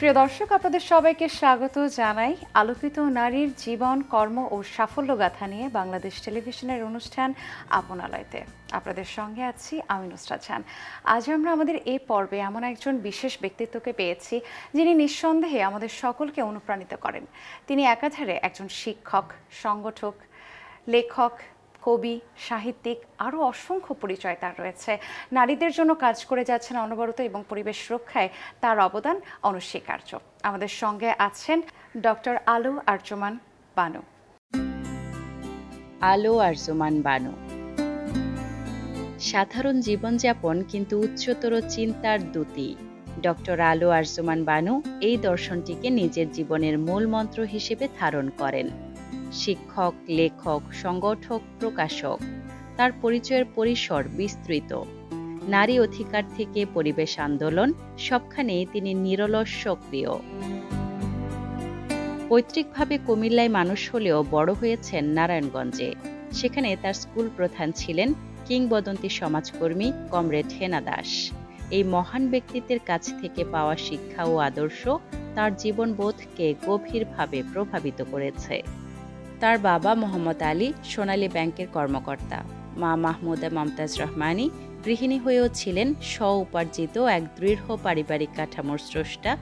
প্রিয় দর্শক, আপনাদের সবাইকে স্বাগত জানাই আলোকিত নারীর জীবন, কর্ম ও সাফল্য গাথা নিয়ে বাংলাদেশ টেলিভিশনের অনুষ্ঠান আপনালয়তে। আপনাদের সঙ্গে আছি আমি নুসরাত জাহান। আজ আমরা আমাদের এই পর্বে এমন একজন বিশেষ ব্যক্তিত্বকে পেয়েছি যিনি নিঃসন্দেহে আমাদের সকলকে অনুপ্রাণিত করেন। তিনি একাধারে একজন শিক্ষক, সংগঠক, লেখক, কবি, সাহিত্যিক, আরও অসংখ্য পরিচয় তার রয়েছে। নারীদের জন্য কাজ করে যাচ্ছেন অনবরত এবং পরিবেশ রক্ষায় তার অবদান অনস্বীকার্য। আমাদের সঙ্গে আছেন ডক্টর আলো আরজুমান বানু। আলো আরজুমান বানু সাধারণ জীবনযাপন কিন্তু উচ্চতর চিন্তার দূতী। ডক্টর আলো আরজুমান বানু এই দর্শনটিকে নিজের জীবনের মূল মন্ত্র হিসেবে ধারণ করেন। শিক্ষক, লেখক, সংগঠক, প্রকাশক, তার পরিচয়ের পরিসর বিস্তৃত। নারী অধিকার থেকে পরিবেশ আন্দোলন, সবখানেই তিনি নিরলস সক্রিয়। পৈতৃকভাবে কুমিল্লায় মানুষ হলেও বড় হয়েছেন নারায়ণগঞ্জে। সেখানে তার স্কুল প্রধান ছিলেন কিংবদন্তি সমাজকর্মী কমরেড হেনা দাস। এই মহান ব্যক্তিত্বের কাছ থেকে পাওয়া শিক্ষা ও আদর্শ তার জীবনবোধকে গভীরভাবে প্রভাবিত করেছে। তার বাবা মোহাম্মদ আলী সোনালী ব্যাংকের কর্মকর্তা, মা মাহমুদা মমতাজ রহমানী গৃহিণী হয়েও ছিলেন স্ব-উপার্জিত এক দৃঢ় পারিবারিক কাঠামোর স্রষ্টা।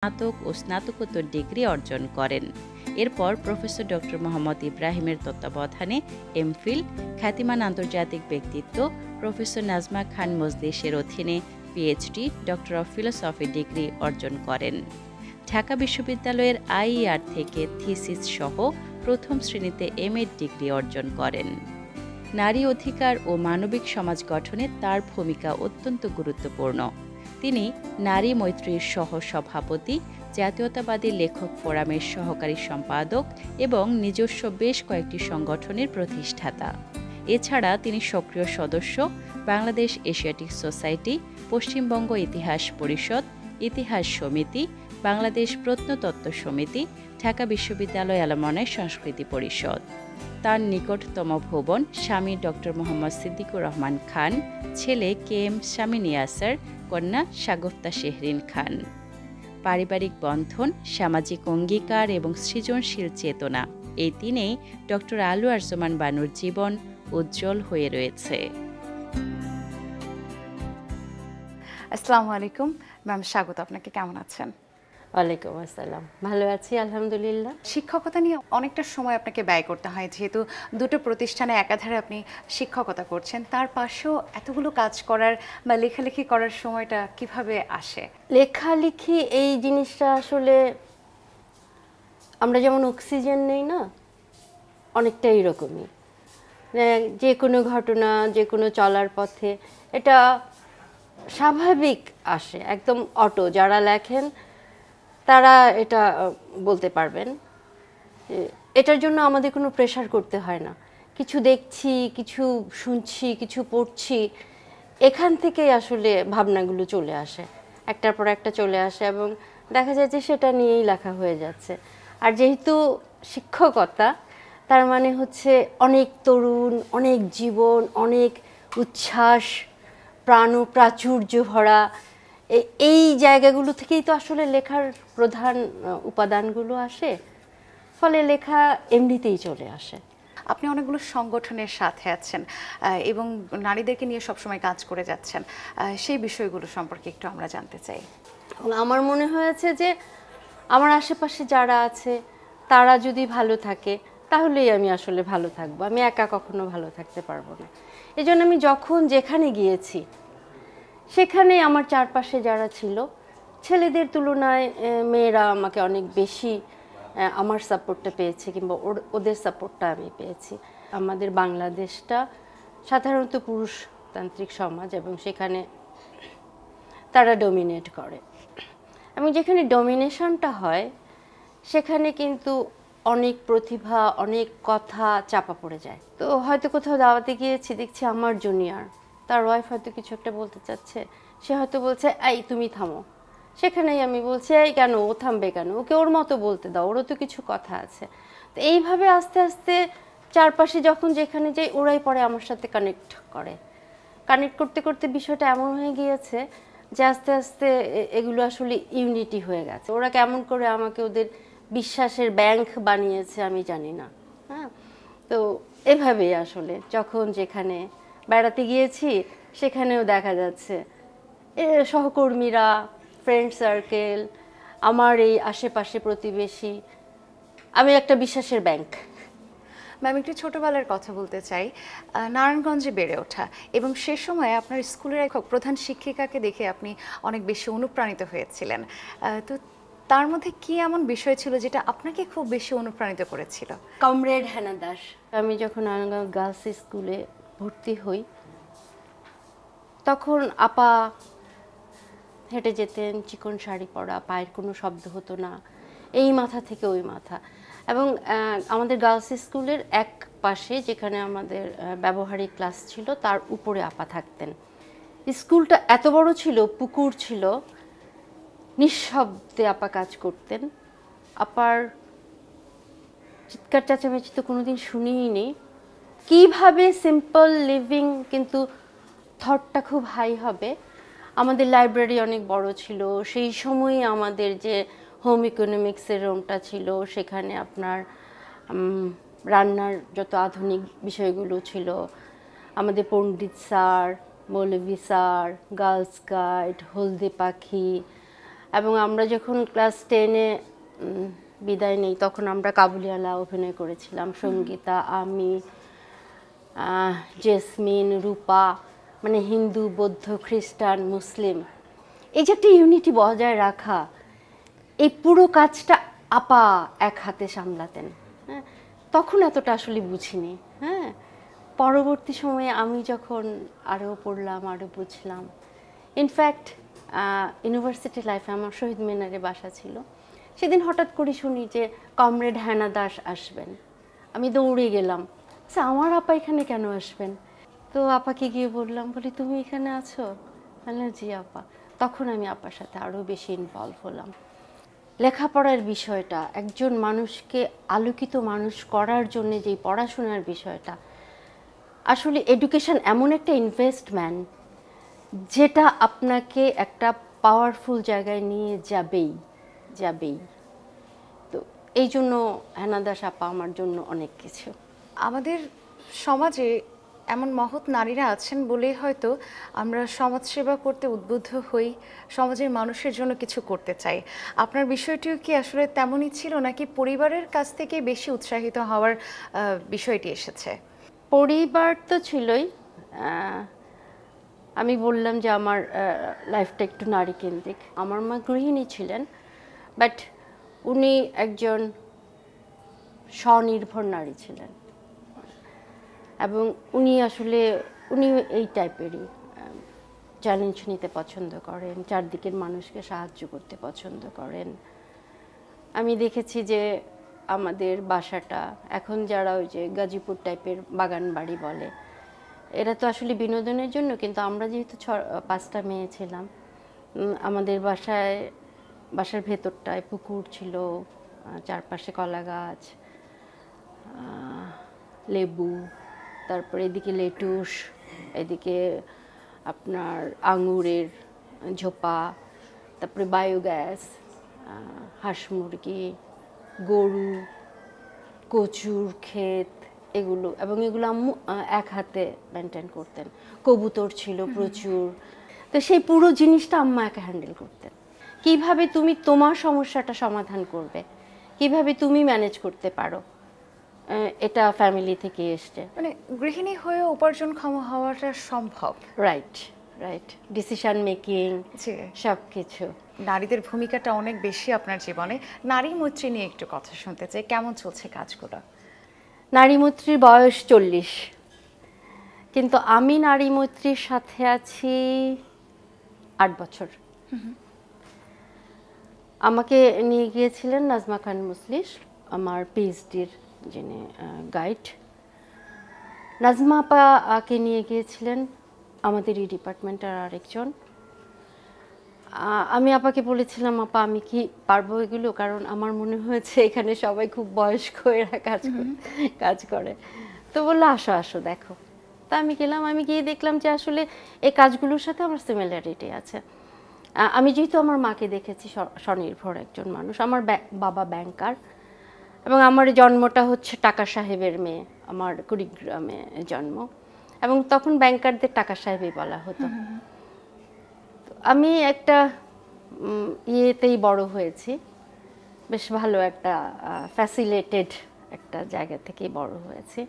স্নাতক ও স্নাতকোত্তর ডিগ্রি অর্জন করেন। এরপর প্রফেসর ডক্টর মোহাম্মদ ইব্রাহিমের তত্ত্বাবধানে এমফিল, খ্যাতিমান আন্তর্জাতিক ব্যক্তিত্ব প্রফেসর নাজমা খান মজলিসের অধীনে PhD, doctor of philosophy degree অর্জন করেন। ঢাকা বিশ্ববিদ্যালয়ের আইইআর থেকে থিসিস সহ প্রথম শ্রেণীতে এমএড ডিগ্রি অর্জন করেন। নারী অধিকার ও মানবিক সমাজ গঠনে তার ভূমিকা অত্যন্ত গুরুত্বপূর্ণ। তিনি নারী মৈত্রীর সহ সভাপতি, জাতীয়তাবাদী লেখক ফোরামের সহকারী সম্পাদক এবং নিজস্ব বেশ কয়েকটি সংগঠনের প্রতিষ্ঠাতা। এছাড়া তিনি সক্রিয় সদস্য বাংলাদেশ এশিয়াটিক সোসাইটি, পশ্চিমবঙ্গ ইতিহাস পরিষদ, ইতিহাস সমিতি, বাংলাদেশ প্রত্নতত্ত্ব সমিতি, ঢাকা বিশ্ববিদ্যালয় অ্যালুমনাই সংস্কৃতি পরিষদ। তার নিকটতম ভুবন স্বামী ডক্টর মোহাম্মদ সিদ্দিকুর রহমান খান, ছেলে কে এম শামীম ইয়াসার, কন্যা শাগুফতা শেহরিন খান। পারিবারিক বন্ধন, সামাজিক অঙ্গীকার এবং সৃজনশীল চেতনা, এই তিনেই ডক্টর আলো আরজুমান বানুর জীবন উজ্জ্বল হয়ে রয়েছে। আসসালামু আলাইকুম ম্যাম, স্বাগত আপনাকে। কেমন আছেন? ওয়ালাইকুম আসসালাম, ভালো আছি আলহামদুলিল্লাহ। শিক্ষকতা নিয়ে অনেকটা সময় আপনাকে ব্যয় করতে হয়, যেহেতু দুটো প্রতিষ্ঠানে একাধারে আপনি শিক্ষকতা করছেন, তার পাশেও এতগুলো কাজ করার বা লেখালেখি করার সময়টা কিভাবে আসে? লেখালেখি এই জিনিসটা আসলে আমরা যেমন অক্সিজেন নেই না, অনেকটা এইরকমই। যে কোনো ঘটনা, যে কোনো চলার পথে এটা স্বাভাবিক আসে, একদম অটো। যারা লেখেন তারা এটা বলতে পারবেন। এটার জন্য আমাদের কোনো প্রেশার করতে হয় না। কিছু দেখছি, কিছু শুনছি, কিছু পড়ছি, এখান থেকেই আসলে ভাবনাগুলো চলে আসে, একটার পর একটা চলে আসে এবং দেখা যায় যে সেটা নিয়েই লেখা হয়ে যাচ্ছে। আর যেহেতু শিক্ষকতা, তার মানে হচ্ছে অনেক তরুণ, অনেক জীবন, অনেক উচ্ছ্বাস, প্রাচুর্য ভরা এই জায়গাগুলো থেকেই তো আসলে লেখার প্রধান উপাদানগুলো আসে। ফলে লেখা এমনিতেই চলে আসে। আপনি অনেকগুলো সংগঠনের সাথে আছেন এবং নারীদেরকে নিয়ে সবসময় কাজ করে যাচ্ছেন, সেই বিষয়গুলো সম্পর্কে একটু আমরা জানতে চাই। এবং আমার মনে হয়েছে যে আমার আশেপাশে যারা আছে তারা যদি ভালো থাকে তাহলেই আমি আসলে ভালো থাকবো, আমি একা কখনো ভালো থাকতে পারবো না। এই জন্য আমি যখন যেখানে গিয়েছি সেখানে আমার চারপাশে যারা ছিল, ছেলেদের তুলনায় মেয়েরা আমাকে অনেক বেশি আমার সাপোর্টটা পেয়েছে, কিংবা ওদের সাপোর্টটা আমি পেয়েছি। আমাদের বাংলাদেশটা সাধারণত পুরুষতান্ত্রিক সমাজ, এবং সেখানে তারা ডমিনেট করে, এবং যেখানে ডমিনেশনটা হয় সেখানে কিন্তু অনেক প্রতিভা, অনেক কথা চাপা পড়ে যায়। তো হয়তো কোথাও দাওয়াতে গিয়েছি, দেখছি আমার জুনিয়র, তার ওয়াইফ হয়তো কিছু একটা বলতে চাচ্ছে, সে হয়তো বলছে এই তুমি থামো, সেখানেই আমি বলছি এই কেন, ও থামবে কেন, ওকে ওর মতো বলতে দাও, ওরও তো কিছু কথা আছে। তো এইভাবে আস্তে আস্তে চারপাশে যখন যেখানে যাই ওরাই পরে আমার সাথে কানেক্ট করে, কানেক্ট করতে করতে বিষয়টা এমন হয়ে গিয়েছে যে আস্তে আস্তে এগুলো আসলে ইউনিটি হয়ে গেছে। ওরা কেমন করে আমাকে ওদের বিশ্বাসের ব্যাংক বানিয়েছে আমি জানি না। হ্যাঁ, তো এভাবেই আসলে যখন যেখানে বেড়াতে গিয়েছি সেখানেও দেখা যাচ্ছে সহকর্মীরা, ফ্রেন্ড সার্কেল, আমার এই আশেপাশে প্রতিবেশী, আমি একটা বিশ্বাসের ব্যাংক। ম্যাম, একটু ছোটবেলার কথা বলতে চাই। নারায়ণগঞ্জে বেড়ে ওঠা, এবং সে সময় আপনার স্কুলের এক প্রধান শিক্ষিকাকে দেখে আপনি অনেক বেশি অনুপ্রাণিত হয়েছিলেন। তো তার মধ্যে কি এমন বিষয় ছিল যেটা আপনাকে খুব বেশি অনুপ্রাণিত করেছিল? কমরেড হেনা দাস। আমি যখন নারায়ণগঞ্জ গার্লস স্কুলে ভর্তি হই তখন আপা হেঁটে যেতেন, চিকন শাড়ি পরা, পায়ের কোনো শব্দ হতো না, এই মাথা থেকে ওই মাথা। এবং আমাদের গার্লস স্কুলের এক পাশে যেখানে আমাদের ব্যবহারিক ক্লাস ছিল তার উপরে আপা থাকতেন। স্কুলটা এত বড় ছিল, পুকুর ছিল, নিঃশব্দে আপা কাজ করতেন। আপার চিৎকার চেঁচামেচি তো কোনোদিন শুনিই নি। কীভাবে সিম্পল লিভিং কিন্তু থটটা খুব হাই হবে। আমাদের লাইব্রেরি অনেক বড় ছিল, সেই সময়ে আমাদের যে হোম ইকোনমিক্সের রুমটা ছিল সেখানে আপনার রান্নার যত আধুনিক বিষয়গুলো ছিল, আমাদের পণ্ডিত স্যার, মৌলভী স্যার, গার্লস গাইড, হলদে পাখি। এবং আমরা যখন ক্লাস 10-এ বিদায় নেই তখন আমরা কাবুলিওয়ালা অভিনয় করেছিলাম, সঙ্গীতা, আমি, জেসমিন, রূপা, মানে হিন্দু, বৌদ্ধ, খ্রিস্টান, মুসলিম, এই যে একটা ইউনিটি বজায় রাখা, এই পুরো কাজটা আপা এক হাতে সামলাতেন। হ্যাঁ, তখন এতটা আসলে বুঝিনি। হ্যাঁ, পরবর্তী সময়ে আমি যখন আরও পড়লাম, আরও বুঝলাম। ইনফ্যাক্ট ইউনিভার্সিটি লাইফে আমার শহীদ মিনারে বাসা ছিল, সেদিন হঠাৎ করে শুনি যে কমরেড হেনা দাস আসবেন। আমি দৌড়ে গেলাম, আচ্ছা আমার আপা এখানে কেন আসবেন? তো আপাকে গিয়ে বললাম, বলি তুমি এখানে আছো? বললাম জি আপা। তখন আমি আপার সাথে আরও বেশি ইনভলভ হলাম। লেখাপড়ার বিষয়টা, একজন মানুষকে আলোকিত মানুষ করার জন্য যে পড়াশোনার বিষয়টা, আসলে এডুকেশন এমন একটা ইনভেস্টমেন্ট যেটা আপনাকে একটা পাওয়ারফুল জায়গায় নিয়ে যাবেই যাবেই। তো এই জন্য হেনা দাস আপা আমার জন্য অনেক কিছু। আমাদের সমাজে এমন মহৎ নারীরা আছেন বলেই হয়তো আমরা সমাজসেবা করতে উদ্বুদ্ধ হই, সমাজের মানুষের জন্য কিছু করতে চাই। আপনার বিষয়টিও কি আসলে তেমনই ছিল, নাকি পরিবারের কাছ থেকে বেশি উৎসাহিত হওয়ার বিষয়টি এসেছে? পরিবার তো ছিলই। আমি বললাম যে আমার লাইফটা একটু নারী কেন্দ্রিক। আমার মা গৃহিণী ছিলেন, বাট উনি একজন স্বনির্ভর নারী ছিলেন, এবং উনি এই টাইপেরই, চ্যালেঞ্জ নিতে পছন্দ করেন, চারদিকের মানুষকে সাহায্য করতে পছন্দ করেন। আমি দেখেছি যে আমাদের বাসাটা এখন যারা ওই যে গাজীপুর টাইপের বাগান বাড়ি বলে, এরা তো আসলে বিনোদনের জন্য, কিন্তু আমরা যেহেতু 5টা মেয়ে ছিলাম, আমাদের বাসার ভেতরটায় পুকুর ছিল, চারপাশে কলা গাছ, লেবু, তারপরে এদিকে লেটুস, এদিকে আপনার আঙুরের ঝোপা, তারপরে বায়োগ্যাস, হাঁস মুরগি, গরু, কচুর ক্ষেত, এগুলো। এবং এগুলো আম্মু এক হাতে মেনটেন করতেন। কবুতর ছিল প্রচুর। তো সেই পুরো জিনিসটা আম্মা একা হ্যান্ডেল করতেন। কিভাবে তুমি তোমার সমস্যাটা সমাধান করবে, কিভাবে তুমি ম্যানেজ করতে পারো, এটা ফ্যামিলি থেকে এসছে। মানে গৃহিণী হয়ে উপার্জনক্ষম হওয়াটা সম্ভব। রাইট, রাইট, ডিসিশন মেকিং, জি, সব কিছু। নারীদের ভূমিকাটা অনেক বেশি আপনার জীবনে। নারী মৈত্রী নিয়ে একটু কথা শুনতে চাই, কেমন চলছে কাজগুলো? নারী মৈত্রীর বয়স 40, কিন্তু আমি নারী মৈত্রীর সাথে আছি 8 বছর। আমাকে নিয়ে গিয়েছিলেন নাজমা খান মুসলিস, আমার পিএইচডির যিনি গাইড। নাজমা আপাকে নিয়ে গিয়েছিলেন আমাদের এই ডিপার্টমেন্টের আরেকজন। আমি আপাকে বলেছিলাম, আপা আমি কি পারবো এগুলো, কারণ আমার মনে হয়েছে এখানে সবাই খুব বয়স্ক এরা কাজ করে। তো বললো আসো আসো দেখো। তা আমি গেলাম, আমি গিয়ে দেখলাম যে আসলে এই কাজগুলোর সাথে আমার সিমিলারিটি আছে। আমি যেহেতু আমার মাকে দেখেছি স্বনির্ভর একজন মানুষ, আমার বাবা ব্যাংকার, এবং আমার জন্মটা হচ্ছে টাকা সাহেবের মেয়ে, আমার কুড়িগ্রামে জন্ম, এবং তখন ব্যাংকারদের টাকা সাহেবই বলা হতো। আমি একটা ইয়েতেই বড় হয়েছি, বেশ ভালো একটা ফ্যাসিলিটেড একটা জায়গা থেকেই বড় হয়েছি।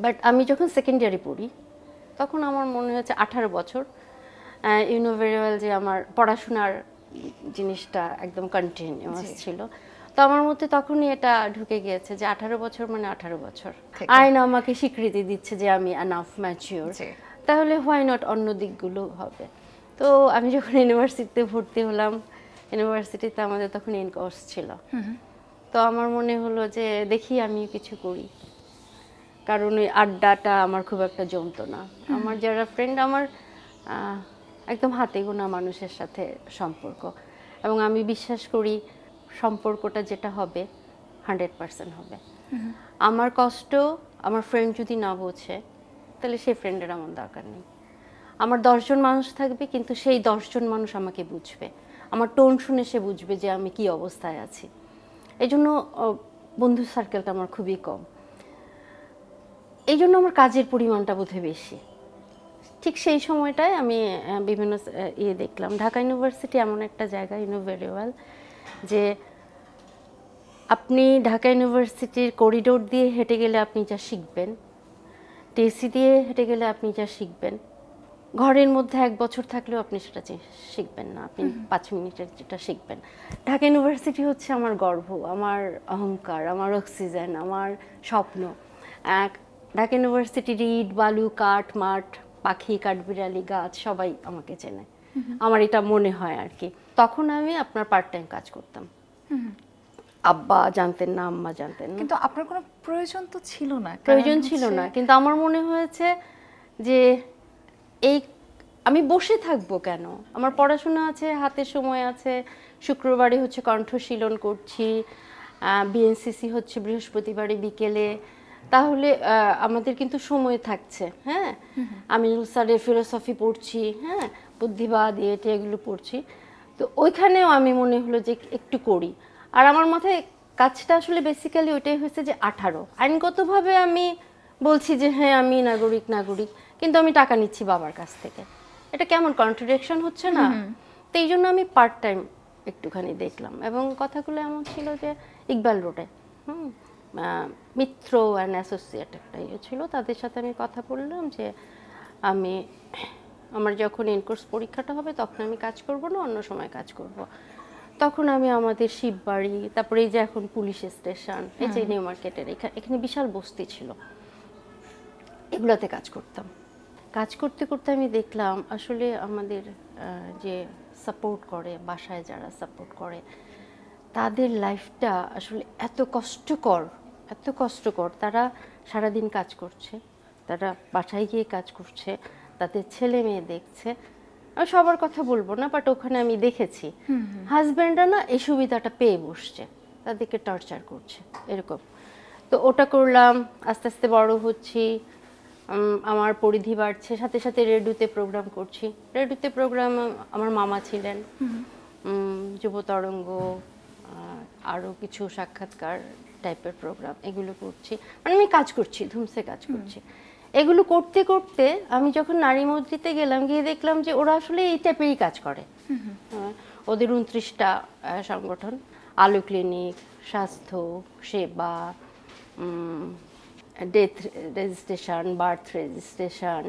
বাট আমি যখন সেকেন্ড ইয়ারে পড়ি তখন আমার মনে হয়েছে 18 বছর, ইউ নো ভেরি ওয়েল যে আমার পড়াশোনার জিনিসটা একদম কন্টিনিউয়াস ছিল। তো আমার মধ্যে তখনই এটা ঢুকে গিয়েছে যে 18 বছর মানে 18 বছর, আইন আমাকে স্বীকৃতি দিচ্ছে যে আমি এনাফ ম্যাচিওর, তাহলে হোয়াই নট অন্য দিকগুলো হবে। তো আমি যখন ইউনিভার্সিটিতে ভর্তি হলাম, ইউনিভার্সিটিতে আমাদের তখন ইন কোর্স ছিল, তো আমার মনে হলো যে দেখি আমি কিছু করি, কারণ ওই আড্ডাটা আমার খুব একটা জমতো না। আমার যারা ফ্রেন্ড, আমার একদম হাতে গোনা মানুষের সাথে সম্পর্ক, এবং আমি বিশ্বাস করি সম্পর্কটা যেটা হবে 100% হবে। আমার কষ্ট আমার ফ্রেন্ড যদি না বোঝে তাহলে সেই ফ্রেন্ডের আমার দরকার নেই। আমার 10 জন মানুষ থাকবে, কিন্তু সেই 10 জন মানুষ আমাকে বুঝবে, আমার টোন শুনে সে বুঝবে যে আমি কি অবস্থায় আছি। এই জন্য বন্ধু সার্কেলটা আমার খুবই কম, এই জন্য আমার কাজের পরিমাণটা বোধহয় বেশি। ঠিক সেই সময়টায় আমি বিভিন্ন দেখলাম, ঢাকা ইউনিভার্সিটি এমন একটা জায়গা, ইউ নো ভেরি ওয়েল, যে আপনি ঢাকা ইউনিভার্সিটির করিডোর দিয়ে হেঁটে গেলে আপনি যা শিখবেন, টিএসসি দিয়ে হেঁটে গেলে আপনি যা শিখবেন, ঘরের মধ্যে 1 বছর থাকলেও আপনি সেটা শিখবেন না, আপনি 5 মিনিটের যেটা শিখবেন। ঢাকা ইউনিভার্সিটি হচ্ছে আমার গর্ব, আমার অহংকার, আমার অক্সিজেন, আমার স্বপ্ন। ঢাকা ইউনিভার্সিটি ইট, বালু, কাঠ, মাঠ, পাখি, কাঠবিড়ালি, গাছ সবাই আমাকে চেনে, আমার এটা মনে হয় আর কি। তখন আমি আপনার পার্ট টাইম কাজ করতাম, আব্বা জানতেন না, আম্মা জানতেন না, কিন্তু আপনার কোনো প্রয়োজন তো ছিল না। প্রয়োজন ছিল না, কিন্তু আমার মনে হয়েছে যে এই আমি বসে থাকবো কেন, আমার পড়াশোনা আছে, হাতে সময় আছে, শুক্রবারে হচ্ছে কণ্ঠশীলন করছি, বিএনসিসি হচ্ছে বৃহস্পতিবারে বিকেলে, তাহলে আমাদের কিন্তু সময় থাকছে। হ্যাঁ, আমি স্যারের ফিলোসফি পড়ছি, হ্যাঁ, বুদ্ধিবাদ এগুলো পড়ছি, তো ওইখানেও আমি মনে হলো যে একটু করি। আর আমার মাথায় কাজটা আসলে বেসিক্যালি ওইটাই হয়েছে যে 18, আইনগতভাবে আমি বলছি যে হ্যাঁ আমি নাগরিক, কিন্তু আমি টাকা নিচ্ছি বাবার কাছ থেকে, এটা কেমন কন্ট্রাডিকশন হচ্ছে না? তো এই জন্য আমি পার্ট টাইম একটুখানি দেখলাম, এবং কথাগুলো এমন ছিল যে ইকবাল রোডে মিত্র অ্যান্ড অ্যাসোসিয়েট একটা ইয়ে ছিল, তাদের সাথে আমি কথা বললাম যে আমার যখন ইনকোর্স পরীক্ষাটা হবে তখন আমি কাজ করব না, অন্য সময় কাজ করব। তখন আমি আমাদের শিববাড়ি, তারপরে এই যে এখন পুলিশ স্টেশন, এই যে নিউ মার্কেটের এখানে বিশাল বস্তি ছিল, এগুলোতে কাজ করতাম। কাজ করতে করতে আমি দেখলাম আসলে আমাদের যে সাপোর্ট করে, বাসায় যারা সাপোর্ট করে, তাদের লাইফটা আসলে এত কষ্টকর। তারা সারাদিন কাজ করছে, তারা বাসায় গিয়ে কাজ করছে, তাদের ছেলে মেয়ে দেখছে। আমি সবার কথা বলবো না, বাট ওখানে আমি দেখেছি হাজব্যান্ডরা না এই সুবিধাটা পেয়ে বসছে, তাদেরকে টর্চার করছে এরকম। তো ওটা করলাম, আস্তে আস্তে বড় হচ্ছি, আমার পরিধি বাড়ছে, সাথে সাথে রেডিওতে প্রোগ্রাম করছি। রেডিওতে প্রোগ্রাম আমার মামা ছিলেন, যুব তরঙ্গ, আরও কিছু সাক্ষাৎকার টাইপের প্রোগ্রাম, এগুলো করছি, মানে আমি কাজ করছি, ধুমসে কাজ করছি। এগুলো করতে করতে আমি যখন নারী মৈত্রীতে গেলাম, গিয়ে দেখলাম যে ওরা আসলে এই টাইপেরই কাজ করে। ওদের 29টা সংগঠন, আলো ক্লিনিক, স্বাস্থ্য সেবা, ডেথ রেজিস্ট্রেশন, বার্থ রেজিস্ট্রেশন,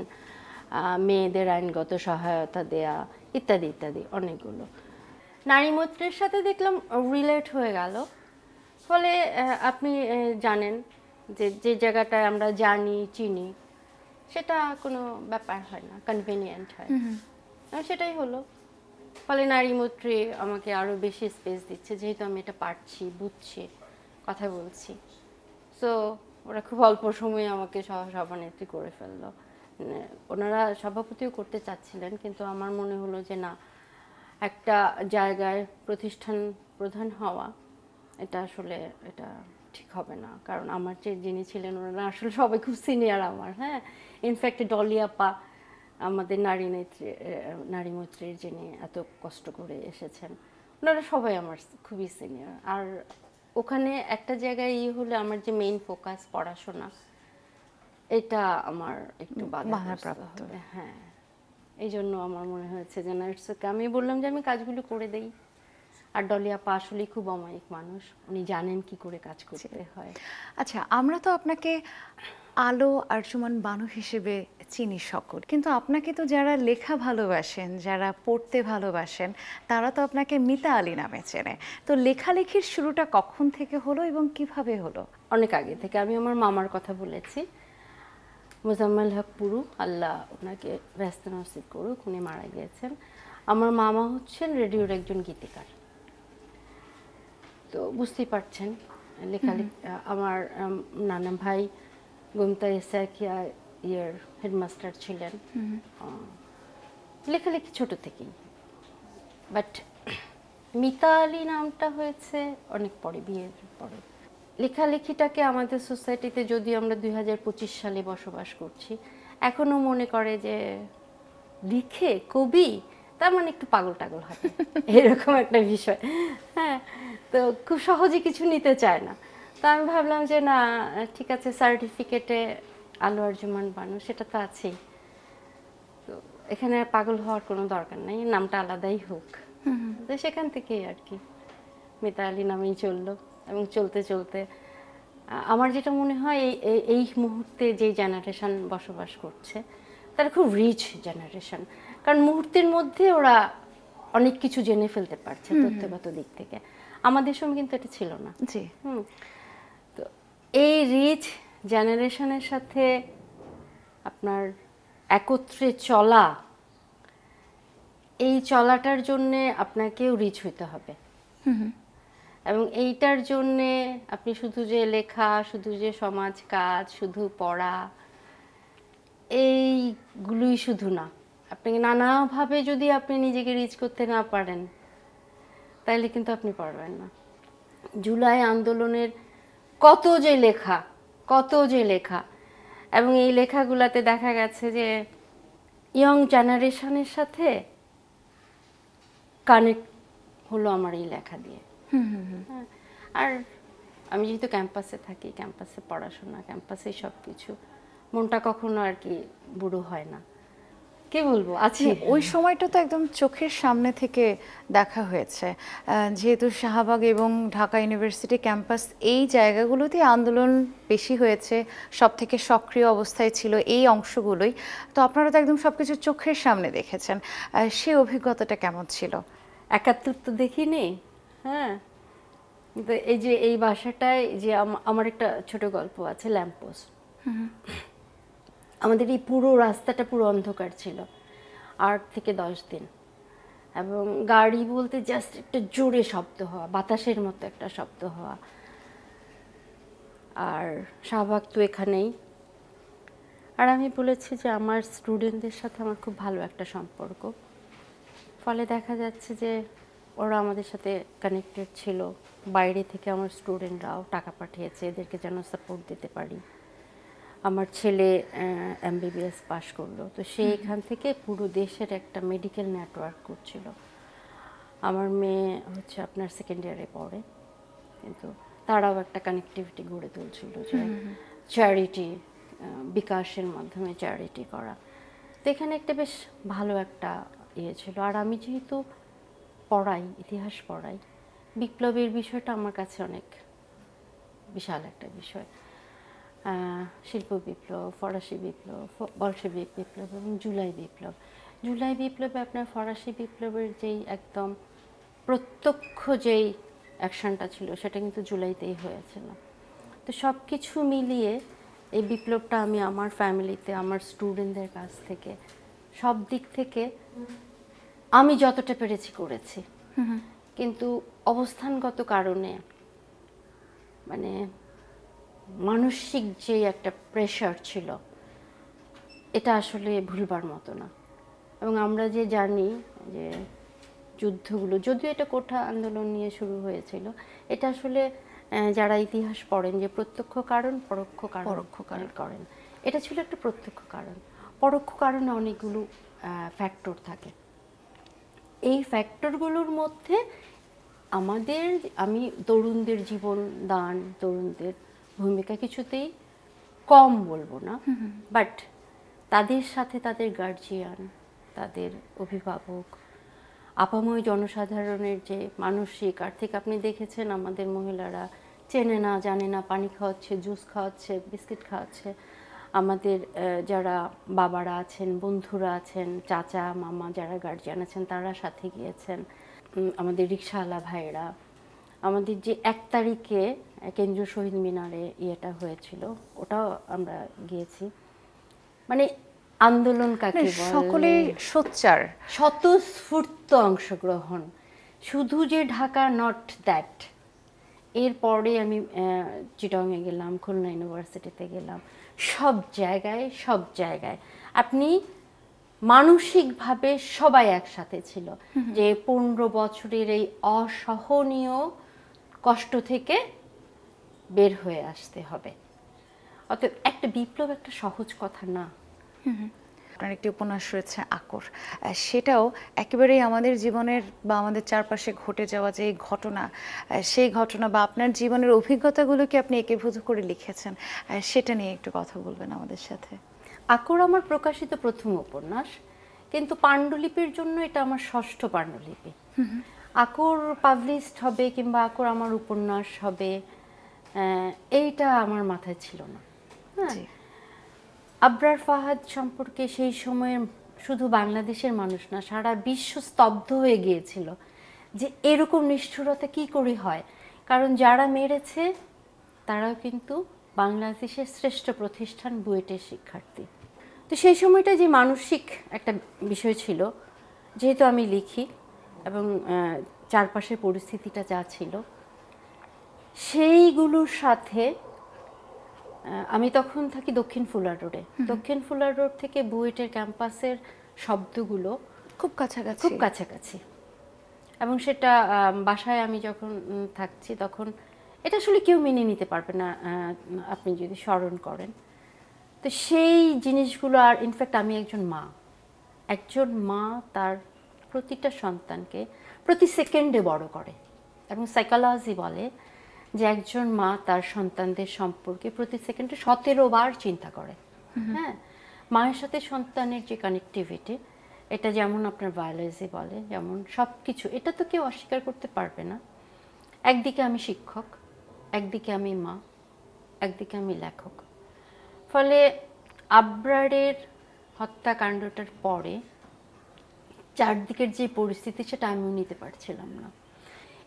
মেয়েদের আইনগত সহায়তা দেয়া, ইত্যাদি ইত্যাদি অনেকগুলো। নারী মৈত্রীর সাথে দেখলাম রিলেট হয়ে গেল। ফলে আপনি জানেন যে যে জায়গাটায় আমরা জানি চিনি সেটা কোনো ব্যাপার হয় না, কনভিনিয়েন্ট হয়, সেটাই হলো। ফলে নারী মৈত্রী আমাকে আরও বেশি স্পেস দিচ্ছে, যেহেতু আমি এটা পারছি, বুঝছি, কথা বলছি। সো ওরা খুব অল্প সময়ে আমাকে সভানেত্রী করে ফেললো। ওনারা সভাপতিও করতে চাচ্ছিলেন, কিন্তু আমার মনে হলো যে না, একটা জায়গায় প্রতিষ্ঠান প্রধান হওয়া এটা আসলে এটা ঠিক হবে না। কারণ আমার যে যিনি ছিলেন ওনারা আসলে সবাই খুব সিনিয়র আমার, হ্যাঁ। ইনফ্যাক্ট ডলি আপা আমাদের নারী মৈত্রীর যিনি এত কষ্ট করে এসেছেন, ওনারা সবাই আমার খুবই সিনিয়র। আর ওখানে একটা জায়গায় হলে আমার যে মেইন ফোকাস পড়াশোনা, এটা আমার একটু বাধাপ্রাপ্ত হবে। হ্যাঁ, এই জন্য আমার মনে হয়েছে যে না, ইটস ওকে। আমি বললাম যে আমি কাজগুলো করে দেই। আর ডলি আপা আসলেই খুব অমায়িক মানুষ, উনি জানেন কি করে কাজ করতে হয়। আচ্ছা, আমরা তো আপনাকে আলো আরজুমান বানু হিসেবে চিনি সকল, কিন্তু আপনাকে তো যারা লেখা ভালোবাসেন, যারা পড়তে ভালোবাসেন, তারা তো আপনাকে মিতা আলী নামে চেনে। তো লেখালেখির শুরুটা কখন থেকে হলো এবং কিভাবে হলো? অনেক আগে থেকে। আমি আমার মামার কথা বলেছি, মোজাম্মেল হক পুরু, আল্লাহ ওনাকে ব্যস্ত নসিব করুক, উনি মারা গিয়েছেন। আমার মামা হচ্ছেন রেডিওর একজন গীতিকার। তো বুঝতেই পারছেন লেখালেখি। আমার নানা ভাই গুমতা এসাকিয়া ইয়ার হেডমাস্টার ছিলেন। লেখালেখি ছোট থেকেই। বাট মিতা আলী নামটা হয়েছে অনেক পরে, বিয়ের পরে। লেখালেখিটাকে আমাদের সোসাইটিতে, যদি আমরা 2025 সালে বসবাস করছি, এখনো মনে করে যে লিখে কবি তার মানে একটু পাগল টাগল হবে, এরকম একটা বিষয়। হ্যাঁ, তো খুব সহজে কিছু নিতে চায় না। তো আমি ভাবলাম যে না, ঠিক আছে, সার্টিফিকেটে আলো আরজুমান বানু সেটা তো আছেই, তো এখানে আর পাগল হওয়ার কোনো দরকার নেই, নামটা আলাদাই হোক। তো সেখান থেকেই আর কি মিতা আলী নামেই চললো। এবং চলতে চলতে আমার যেটা মনে হয়, এই মুহূর্তে যে জেনারেশন বসবাস করছে তারা খুব রিচ জেনারেশন। কারণ মুহূর্তের মধ্যে ওরা অনেক কিছু জেনে ফেলতে পারছে তথ্যগত দিক থেকে। আমাদের সময় কিন্তু এটা ছিল না। জি। তো এই রিচ জেনারেশনের সাথে আপনার একত্রে চলা, এই চলাটার জন্যে আপনাকেও রিচ হইতে হবে। এবং এইটার জন্যে আপনি শুধু যে লেখা, শুধু যে সমাজ কাজ, শুধু পড়া, এইগুলোই শুধু না, আপনাকে নানাভাবে যদি আপনি নিজেকে রিচ করতে না পারেন, তাহলে কিন্তু আপনি পারবেন না। জুলাই আন্দোলনের কত যে লেখা, এবং এই লেখাগুলাতে দেখা গেছে যে ইয়ং জেনারেশনের সাথে কানেক্ট হলো আমার এই লেখা দিয়ে। আর আমি যেহেতু ক্যাম্পাসে থাকি, ক্যাম্পাসে পড়াশোনা, ক্যাম্পাসে সব কিছু, মনটা কখনো আর কি বুড়ো হয় না। কি বলবো, আছে। ওই সময়টা তো একদম চোখের সামনে থেকে দেখা হয়েছে, যেহেতু শাহবাগ এবং ঢাকা ইউনিভার্সিটি ক্যাম্পাস, এই জায়গাগুলোতে আন্দোলন বেশি হয়েছে, সব থেকে সক্রিয় অবস্থায় ছিল এই অংশগুলোই। তো আপনারা তো একদম সবকিছু চোখের সামনে দেখেছেন, সেই অভিজ্ঞতাটা কেমন ছিল? 71 তো দেখিনি, হ্যাঁ। কিন্তু এই যে এই বাসাটায় যে আমার একটা ছোট গল্প আছে, ল্যাম্পপোস্ট। আমাদের এই পুরো রাস্তাটা পুরো অন্ধকার ছিল 8 থেকে 10 দিন, এবং গাড়ি বলতে জাস্ট একটা জোরে শব্দ হওয়া, বাতাসের মতো একটা শব্দ হওয়া। আর শাহবাগ তো এখানেই। আর আমি বলেছি যে আমার স্টুডেন্টদের সাথে আমার খুব ভালো একটা সম্পর্ক, ফলে দেখা যাচ্ছে যে ওরা আমাদের সাথে কানেক্টেড ছিল। বাইরে থেকে আমার স্টুডেন্টরাও টাকা পাঠিয়েছে এদেরকে যেন সাপোর্ট দিতে পারি। আমার ছেলে MBBS পাশ করলো, তো সেইখান থেকে পুরো দেশের একটা মেডিকেল নেটওয়ার্ক করছিল। আমার মেয়ে হচ্ছে আপনার সেকেন্ড ইয়ারে পড়ে, কিন্তু তারাও একটা কানেক্টিভিটি গড়ে তুলছিল, যে চ্যারিটি, বিকাশের মাধ্যমে চ্যারিটি করা। তো এখানে একটা বেশ ভালো একটা ইয়ে ছিল। আর আমি যেহেতু পড়াই, ইতিহাস পড়াই, বিপ্লবের বিষয়টা আমার কাছে অনেক বিশাল একটা বিষয়। শিল্প বিপ্লব, ফরাসি বিপ্লব, বলশেভিক বিপ্লব এবং জুলাই বিপ্লব। জুলাই বিপ্লবে আপনার ফরাসি বিপ্লবের যেই একদম প্রত্যক্ষ যেই অ্যাকশনটা ছিল সেটা কিন্তু জুলাইতেই হয়েছিল। তো সব কিছু মিলিয়ে এই বিপ্লবটা আমি আমার ফ্যামিলিতে, আমার স্টুডেন্টদের কাছ থেকে, সব দিক থেকে আমি যতটা পেরেছি করেছি। কিন্তু অবস্থানগত কারণে মানে মানসিক যে একটা প্রেশার ছিল, এটা আসলে ভুলবার মতো না। এবং আমরা যে জানি যে যুদ্ধগুলো, যদিও এটা কোঠা আন্দোলন নিয়ে শুরু হয়েছিল, এটা আসলে যারা ইতিহাস পড়েন যে প্রত্যক্ষ কারণ পরোক্ষ কারণ করেন, এটা ছিল একটা প্রত্যক্ষ কারণ। পরোক্ষ কারণে অনেকগুলো ফ্যাক্টর থাকে। এই ফ্যাক্টরগুলোর মধ্যে আমি তরুণদের জীবন দান, তরুণদের ভূমিকা কিছুতেই কম বলবো না, বাট তাদের সাথে তাদের গার্জিয়ান, তাদের অভিভাবক, আপাময় জনসাধারণের যে মানসিক আর্থিক, আপনি দেখেছেন আমাদের মহিলারা চেনে না জানে না পানি খাওয়াচ্ছে, জুস খাওয়াচ্ছে, বিস্কিট খাওয়াচ্ছে। আমাদের যারা বাবারা আছেন, বন্ধুরা আছেন, চাচা মামা যারা গার্জিয়ান আছেন তারা সাথে গিয়েছেন। আমাদের রিকশাওয়ালা ভাইয়েরা, আমাদের যে 1 তারিখে কেন্দ্রীয় শহীদ মিনারে ইয়েটা হয়েছিল, ওটাও আমরা গিয়েছি। মানে আন্দোলন কাকে বলে, সকলে সোচ্চার, স্বতঃস্ফূর্ত অংশগ্রহণ। শুধু যে ঢাকা, নট দ্যাট। এরপরে আমি চিটংয়ে গেলাম, খুলনা ইউনিভার্সিটিতে গেলাম, সব জায়গায় আপনি মানসিকভাবে সবাই একসাথে ছিল যে 15 বছরের এই অসহনীয় কষ্ট থেকে বের হয়ে আসতে হবে। অতএব একটা বিপ্লব একটা সহজ কথা না। আপনার একটি উপন্যাস রয়েছে আকর, সেটাও একেবারেই আমাদের জীবনের বা আমাদের চারপাশে ঘটে যাওয়া যে ঘটনা, সেই ঘটনা বা আপনার জীবনের অভিজ্ঞতাগুলোকে আপনি একীভূত করে লিখেছেন, সেটা নিয়ে একটু কথা বলবেন আমাদের সাথে। আকর আমার প্রকাশিত প্রথম উপন্যাস, কিন্তু পাণ্ডুলিপির জন্য এটা আমার 6ষ্ঠ পাণ্ডুলিপি। আকর পাবলিশড হবে কিংবা আকর আমার উপন্যাস হবে এইটা আমার মাথায় ছিল না। হ্যাঁ, আবরার ফাহাদ সম্পর্কে সেই সময়ে শুধু বাংলাদেশের মানুষ না, সারা বিশ্ব স্তব্ধ হয়ে গিয়েছিল যে এরকম নিষ্ঠুরতা কি করে হয়। কারণ যারা মেরেছে তারাও কিন্তু বাংলাদেশের শ্রেষ্ঠ প্রতিষ্ঠান বুয়েটের শিক্ষার্থী। তো সেই সময়টা যে মানসিক একটা বিষয় ছিল, যেহেতু আমি লিখি এবং চারপাশের পরিস্থিতিটা যা ছিল সেইগুলোর সাথে, আমি তখন থাকি দক্ষিণ ফুলার রোডে। দক্ষিণ ফুলার রোড থেকে বুয়েটের ক্যাম্পাসের শব্দগুলো খুব কাছাকাছি এবং সেটা বাসায় আমি যখন থাকছি তখন এটা আসলে কেউ মেনে নিতে পারবে না আপনি যদি স্মরণ করেন। তো সেই জিনিসগুলো, আর ইনফ্যাক্ট আমি একজন মা তার প্রতিটা সন্তানকে প্রতি সেকেন্ডে বড় করে, এবং সাইকোলজি বলে যে একজন মা তার সন্তানদের সম্পর্কে প্রতি সেকেন্ডে 17 বার চিন্তা করে। হ্যাঁ, মায়ের সাথে সন্তানের যে কানেক্টিভিটি, এটা যেমন আপনার বায়োলজি বলে, যেমন সব কিছু, এটা তো কেউ অস্বীকার করতে পারবে না। একদিকে আমি শিক্ষক, একদিকে আমি মা, একদিকে আমি লেখক। ফলে আবরারের হত্যাকাণ্ডটার পরে চারদিকের যে পরিস্থিতি সেটা আমিও নিতে পারছিলাম না।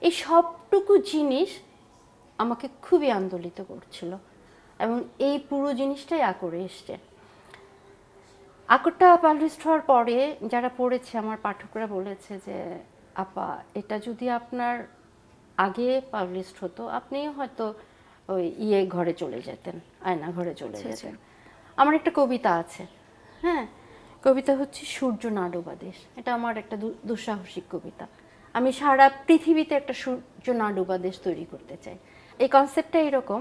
এই সবটুকু জিনিস আমাকে খুবই আন্দোলিত করছিল, এবং এই পুরো জিনিসটাই আকরে এসছে। আকরটা পাবলিশ হওয়ার পরে যারা পড়েছে আমার পাঠকরা বলেছে যে আপা, এটা যদি আপনার আগে পাবলিশ হতো আপনি হয়তো ওই ঘরে চলে যেতেন, আয়না ঘরে চলে যেতেন। আমার একটা কবিতা আছে, হ্যাঁ, কবিতা হচ্ছে সূর্য না ডোবা দেশ। এটা আমার একটা দুঃসাহসিক কবিতা। আমি সারা পৃথিবীতে একটা সূর্য না ডোবা দেশ তৈরি করতে চাই। এই কনসেপ্টটা এরকম,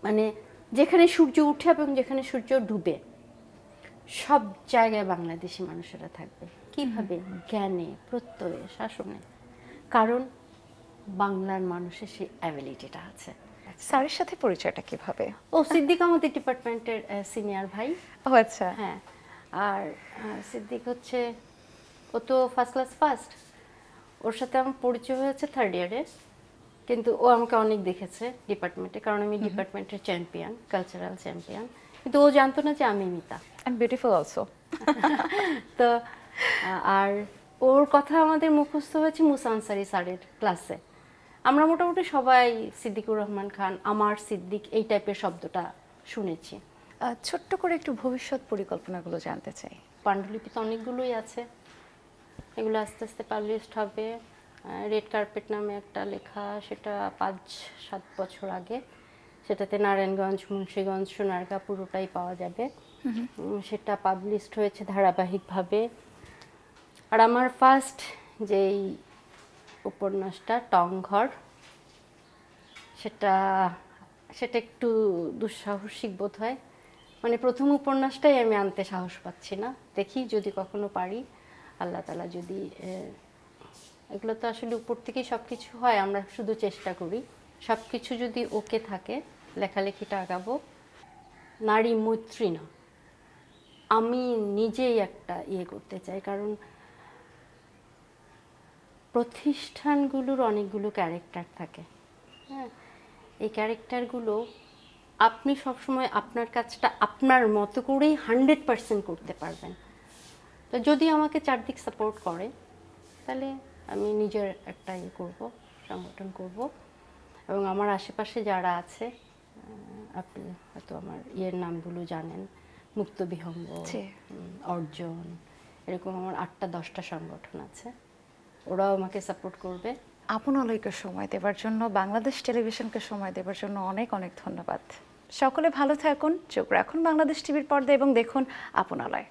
মানে যেখানে সূর্য উঠে এবং যেখানে সূর্য ডুবে সব জায়গায় বাংলাদেশি মানুষেরা থাকবে। কিভাবে? জ্ঞানে, প্রত্যয়ে, শাসনে। কারণ বাংলার মানুষের সেই অ্যাবিলিটিটা আছে। স্যারের সাথে পরিচয়টা কিভাবে? ও সিদ্দিক আমাদের ডিপার্টমেন্টের সিনিয়র ভাই। ও আচ্ছা। হ্যাঁ, আর সিদ্দিক হচ্ছে, ও তো ফার্স্ট ক্লাস ফার্স্ট, ওর সাথে আমার পরিচয় হয়েছে 3rd ইয়ারে, কিন্তু ও আমাকে অনেক দেখেছে ডিপার্টমেন্টে, কারণ আমি ডিপার্টমেন্টের চ্যাম্পিয়ন, কালচারাল চ্যাম্পিয়ন, কিন্তু ও জানতো না যে আমি মিতা। And beautiful also. তো আর ওর কথা আমাদের মুখস্থ হয়েছে মুসা আনসারী স্যারের ক্লাসে। আমরা মোটামুটি সবাই সিদ্দিকুর রহমান খান, আমার সিদ্দিক, এই টাইপের শব্দটা শুনেছি। ছোট্ট করে একটু ভবিষ্যৎ পরিকল্পনাগুলো জানতে চাই। পাণ্ডুলিপিতে অনেকগুলোই আছে, এগুলো আস্তে আস্তে পাবলিশড হবে। রেড কার্পেট নামে একটা লেখা, সেটা 5-7 বছর আগে, সেটাতে নারায়ণগঞ্জ, মুন্সিগঞ্জ, সোনারগাঁ পুরোটাই পাওয়া যাবে। সেটা পাবলিশড হয়েছে ধারাবাহিকভাবে। আর আমার ফার্স্ট যেই উপন্যাসটা টংঘর, সেটা একটু দুঃসাহসিক বোধ হয়, মানে প্রথম উপন্যাসটাই আমি আনতে সাহস পাচ্ছি না। দেখি যদি কখনো পারি, আল্লাহ তাআলা যদি, এগুলো তো আসলে উপর থেকেই সব কিছু হয়, আমরা শুধু চেষ্টা করি। সব কিছু যদি ওকে থাকে, লেখালেখিটা আগাবো। নারী মৈত্রী না, আমি নিজেই একটা করতে চাই, কারণ প্রতিষ্ঠানগুলোর অনেকগুলো ক্যারেক্টার থাকে, হ্যাঁ, এই ক্যারেক্টারগুলো আপনি সবসময় আপনার কাজটা আপনার মতো করেই 100% করতে পারবেন। তো যদি আমাকে চারদিক সাপোর্ট করে, তাহলে আমি নিজের একটা করব, সংগঠন করব। এবং আমার আশেপাশে যারা আছে, আপনি হয়তো আমার নামগুলো জানেন, মুক্ত বিহঙ্গ, অর্জন, এরকম আমার 8টা-10টা সংগঠন আছে, ওরাও আমাকে সাপোর্ট করবে। আপনালয়কে সময় দেওয়ার জন্য, বাংলাদেশ টেলিভিশনকে সময় দেওয়ার জন্য অনেক অনেক ধন্যবাদ। সকলে ভালো থাকুন, চোখ রাখুন বাংলাদেশ টিভির পর্দায় এবং দেখুন আপনালয়।